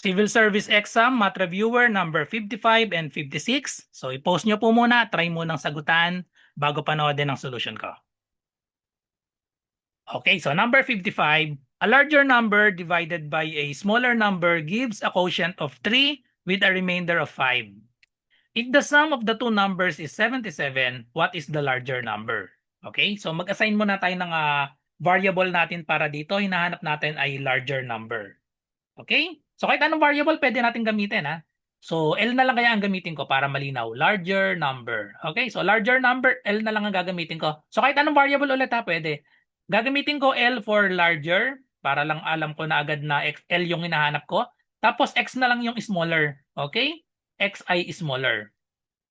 Civil Service Exam, Math Reviewer number 55 and 56. So i-post nyo po muna, try munang sagutan bago panoodin ang solution ko. Okay, so number 55, a larger number divided by a smaller number gives a quotient of 3 with a remainder of 5. If the sum of the two numbers is 77, what is the larger number? Okay, so mag-assign muna tayo ng variable natin para dito. Hinahanap natin ay larger number. Okay? So kahit anong variable pwede natin gamitin ha. So L na lang kaya ang gamitin ko para malinaw. Larger number. Okay? So larger number, L na lang ang gagamitin ko. So kahit anong variable ulit ha, pwede. Gagamitin ko L for larger para lang alam ko na agad na L yung hinahanap ko. Tapos X na lang yung smaller. Okay? Xi is smaller.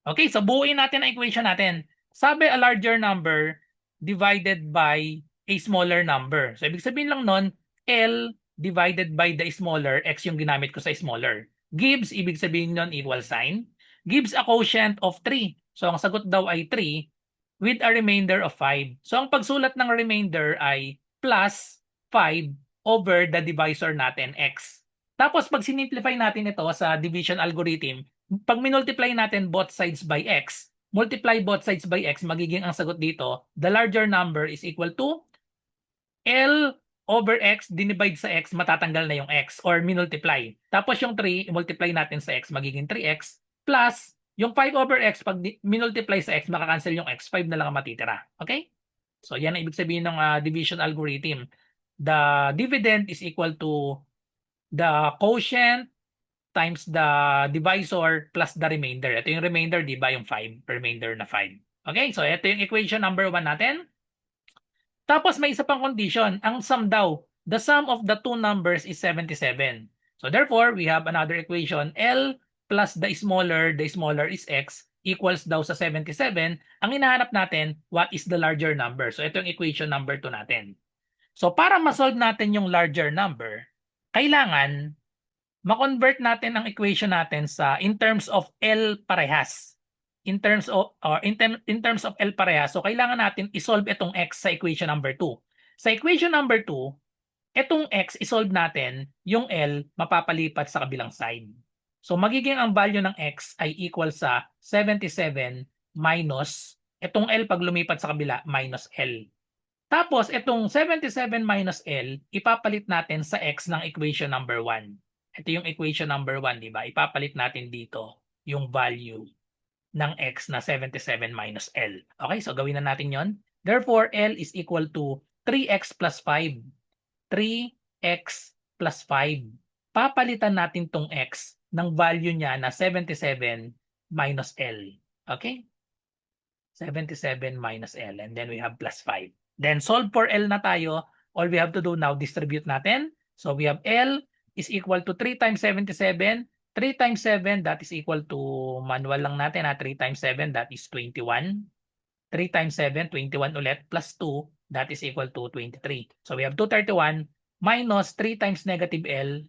Okay, so buuin natin ang equation natin. Sabi a larger number divided by a smaller number. So ibig sabihin lang nun, L divided by the smaller, X yung ginamit ko sa smaller. Gives, ibig sabihin nun equal sign. Gives a quotient of 3. So ang sagot daw ay 3 with a remainder of 5. So ang pagsulat ng remainder ay plus 5 over the divisor natin, X. Tapos pag sinimplify natin ito sa division algorithm, pag minultiply natin both sides by X, multiply both sides by X, magiging ang sagot dito, the larger number is equal to L over X, dinivide sa X, matatanggal na yung X or minultiply. Tapos yung 3, multiply natin sa X, magiging 3X plus yung 5 over X, pag minultiply sa X, makakancel yung X, 5 na lang ang matitira. Okay? So yan ang ibig sabihin ng division algorithm. The dividend is equal to the quotient times the divisor plus the remainder. Ito yung remainder, di ba? Yung 5. Remainder na 5. Okay? So, ito yung equation number 1 natin. Tapos, may isa pang condition. Ang sum daw, the sum of the two numbers is 77. So, therefore, we have another equation. L plus the smaller is X equals daw sa 77. Ang hinahanap natin, what is the larger number? So, ito yung equation number 2 natin. So, para ma-solve natin yung larger number, kailangan ma-convert natin ang equation natin sa in terms of L parehas. In terms of L parehas, so kailangan natin i-solve itong X sa equation number 2. Sa equation number 2, itong X i-solve natin, yung L mapapalipat sa kabilang side. So magiging ang value ng X ay equal sa 77 minus itong L pag lumipat sa kabila minus L. Tapos itong 77 minus L ipapalit natin sa X ng equation number 1. Ito yung equation number 1, di ba? Ipapalit natin dito yung value ng X na 77 minus L. Okay, so gawin na natin yon. Therefore, L is equal to 3X plus 5. 3X plus 5. Papalitan natin tong X ng value niya na 77 minus L. Okay? 77 minus L. And then we have plus 5. Then solve for L na tayo. All we have to do now, distribute natin. So we have L is equal to 3 times 77. 3 times 7, that is equal to, manual lang natin 3 times 7, that is 21. 3 times 7, 21 ulit, plus 2, that is equal to 23. So we have 231 minus 3 times negative L,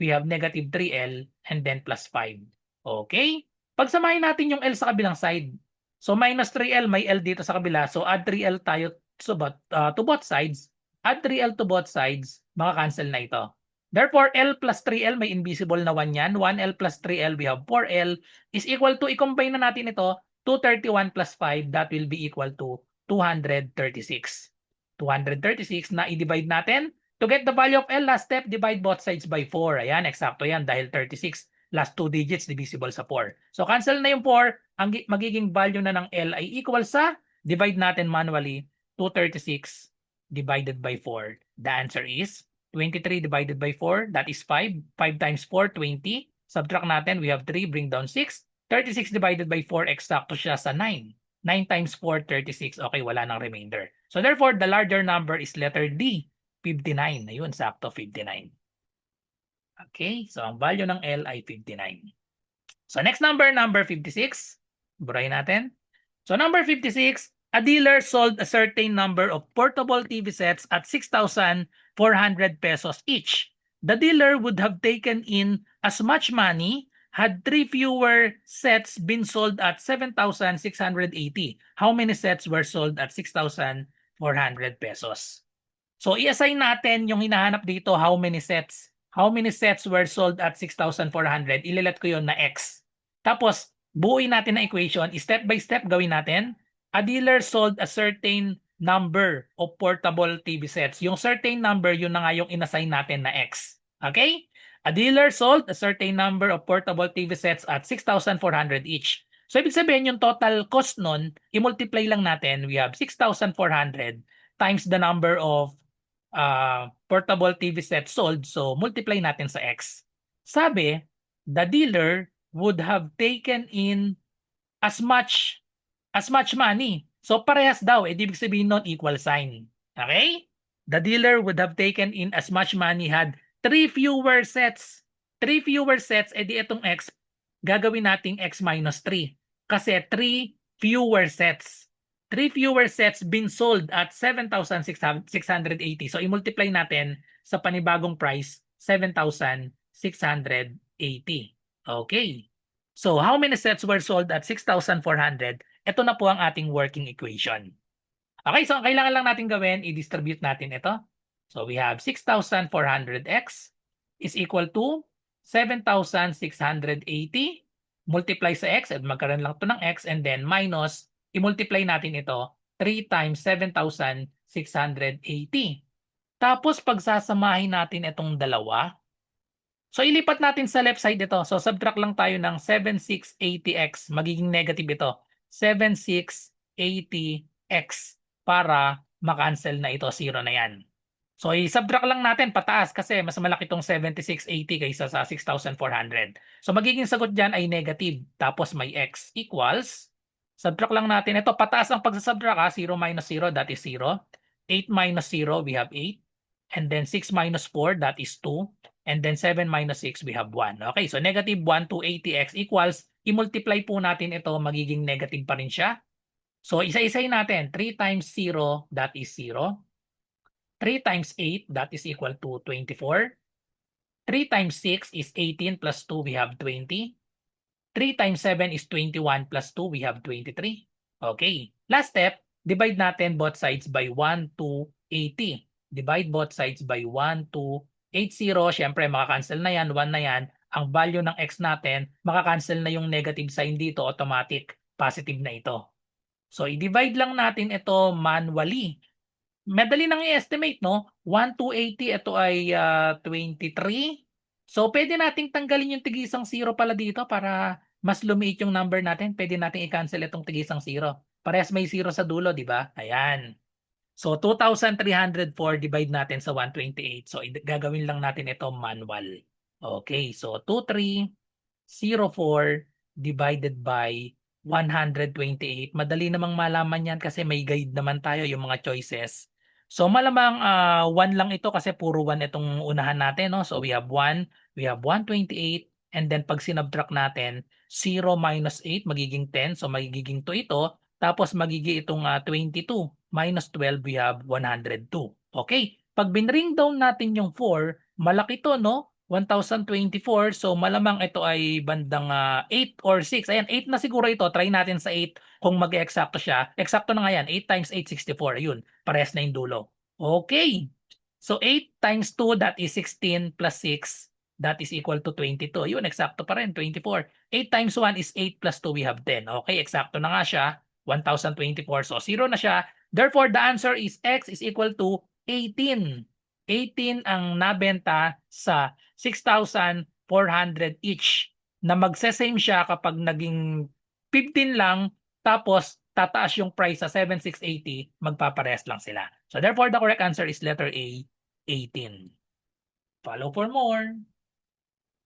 we have negative 3L, and then plus 5. Okay? Pagsamahin natin yung L sa kabilang side. So minus 3L, may L dito sa kabila. So add 3L tayo to both sides. Add 3L to both sides, maka-cancel na ito. Therefore, L plus 3L, may invisible na 1 yan. 1L plus 3L, we have 4L, is equal to, i-combine na natin ito, 231 plus 5, that will be equal to 236. 236 na i-divide natin. To get the value of L, last step, divide both sides by 4. Ayan, eksakto yan dahil 36, last 2 digits divisible sa 4. So, cancel na yung 4. Ang magiging value na ng L ay equal sa, divide natin manually, 236 divided by 4. The answer is 23 divided by 4, that is 5. 5 times 4, 20. Subtract natin, we have 3, bring down 6. 36 divided by 4, eksakto siya sa 9. 9 times 4, 36. Okay, wala nang remainder. So therefore, the larger number is letter D, 59. Ayun, sakto 59. Okay, so ang value ng L ay 59. So next number 56. Burahin natin. So number 56, a dealer sold a certain number of portable TV sets at 6,400 pesos each. The dealer would have taken in as much money had 3 fewer sets been sold at 7,680. How many sets were sold at 6,400 pesos? So i-assign natin yung hinahanap dito, how many sets. how many sets were sold at 6,400? Ilalat ko yon na X. Tapos, buuin natin na equation. Step by step gawin natin. A dealer sold a certain number of portable TV sets. Yung certain number, yun na nga yung inassign natin na X. Okay? A dealer sold a certain number of portable TV sets at 6,400 each. So, ibig sabihin, yung total cost nun, i-multiply lang natin. We have 6,400 times the number of portable TV sets sold. So, multiply natin sa X. Sabi, the dealer would have taken in as much money. So, parehas daw. Ibig sabihin nun, equal sign. Okay? The dealer would have taken in as much money had 3 fewer sets. 3 fewer sets, edi itong X, gagawin nating X minus 3. Kasi 3 fewer sets. 3 fewer sets been sold at 7,680. So, i-multiply natin sa panibagong price, 7,680. Okay. So, how many sets were sold at 6,400? Ito na po ang ating working equation. Okay, so ang kailangan lang natin gawin, i-distribute natin ito. So, we have 6,400x is equal to 7,680 multiply sa x, at magkaroon lang ito ng x, and then minus, i-multiply natin ito, 3 times 7,680. Tapos, pagsasamahin natin itong dalawa, so ilipat natin sa left side ito. So, subtract lang tayo ng 7,680x, magiging negative ito, 7,680x, para makancel na ito, 0 na yan. So, i-subtract lang natin pataas kasi mas malaki itong 7,680 kaysa sa 6,400. So, magiging sagot dyan ay negative. Tapos may x equals, subtract lang natin ito. Pataas ang pagsasubtract ha. 0 minus 0, that is 0. 8 minus 0, we have 8. And then 6 minus 4, that is 2. And then 7 minus 6, we have 1. Okay, so negative 1 to 80x equals, i-multiply po natin ito, magiging negative pa rin siya. So, isa-isay natin. 3 times 0, that is 0. 3 times 8, that is equal to 24. 3 times 6 is 18 plus 2, we have 20. 3 times 7 is 21 plus 2, we have 23. Okay. Last step, divide natin both sides by 1 to 80. Divide both sides by 1 to 80. Siyempre, makakancel na yan, 1 na yan. Ang value ng x natin, makakancel na yung negative sign dito, automatic. Positive na ito. So, i-divide lang natin ito manually. Madali nang i-estimate, no? 1 to 80, ito ay 23. So, pwede nating tanggalin yung tigisang 0 pala dito para mas lumiit yung number natin. Pwede nating i-cancel itong tigisang 0. Parehas may 0 sa dulo, di ba? Ayan. So, 2,304 divide natin sa 128. So, gagawin lang natin ito manual. Okay, so 2,304 divided by 128. Madali namang malaman yan kasi may guide naman tayo yung mga choices. So malamang 1 lang ito kasi puro 1 itong unahan natin, no? So we have 1, we have 128, and then pag sinubtract natin, 0 minus 8 magiging 10, so magiging 2 ito. Tapos magiging itong 22 minus 12, we have 102. Okay, pag binring down natin yung 4, malaki to, no? 1,024, so malamang ito ay bandang 8 or 6. Ayan, 8 na siguro ito. Try natin sa 8 kung mag-eksakto siya. Eksakto na nga yan. 8 times 8, 64. Ayun, parehas na yung dulo. Okay. So 8 times 2, that is 16 plus 6. That is equal to 22. Ayun, eksakto pa rin, 24. 8 times 1 is 8 plus 2, we have 10. Okay, eksakto na nga siya. 1,024. So 0 na siya. Therefore, the answer is x is equal to 18. 18 ang nabenta sa 6,400 each, na magse-same siya kapag naging 15 lang, tapos tataas yung price sa 7,680, magpaparehas lang sila. So therefore, the correct answer is letter A, 18. Follow for more.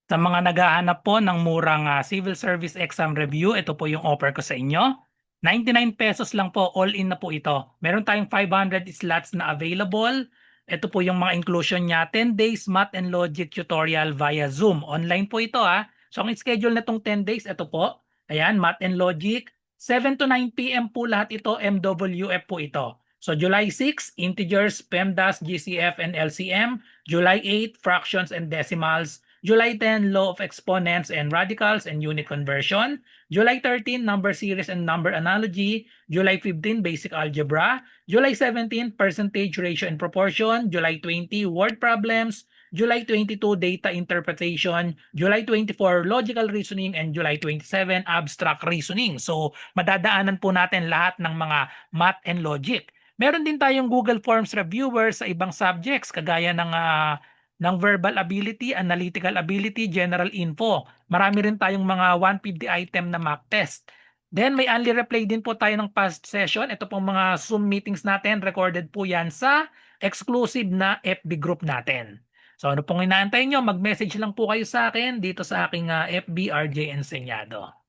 Sa mga naghahanap po ng murang civil service exam review, ito po yung offer ko sa inyo. 99 pesos lang po, all in na po ito. Meron tayong 500 slots na available. Ito po yung mga inclusion niya. 10 days math and logic tutorial via Zoom. Online po ito ha. So ang schedule na itong 10 days, ito po. Ayan, math and logic. 7 to 9 p.m. po lahat ito. MWF po ito. So July 6, integers, PEMDAS, GCF, and LCM. July 8, fractions and decimals. July 10, law of exponents and radicals and unit conversion. July 13, number series and number analogy. July 15, basic algebra. July 17, percentage, ratio, and proportion. July 20, word problems. July 22, data interpretation, July 24, logical reasoning, and July 27, abstract reasoning. So, madadaanan po natin lahat ng mga math and logic. Meron din tayong Google Forms reviewer sa ibang subjects kagaya ng verbal ability, analytical ability, general info. Marami rin tayong mga 150 item na mock test. Then may only replay din po tayo ng past session. Ito pong mga Zoom meetings natin, recorded po yan sa exclusive na FB group natin. So ano pong inaantay nyo? Mag-message lang po kayo sa akin dito sa aking FB RJ Enseñado.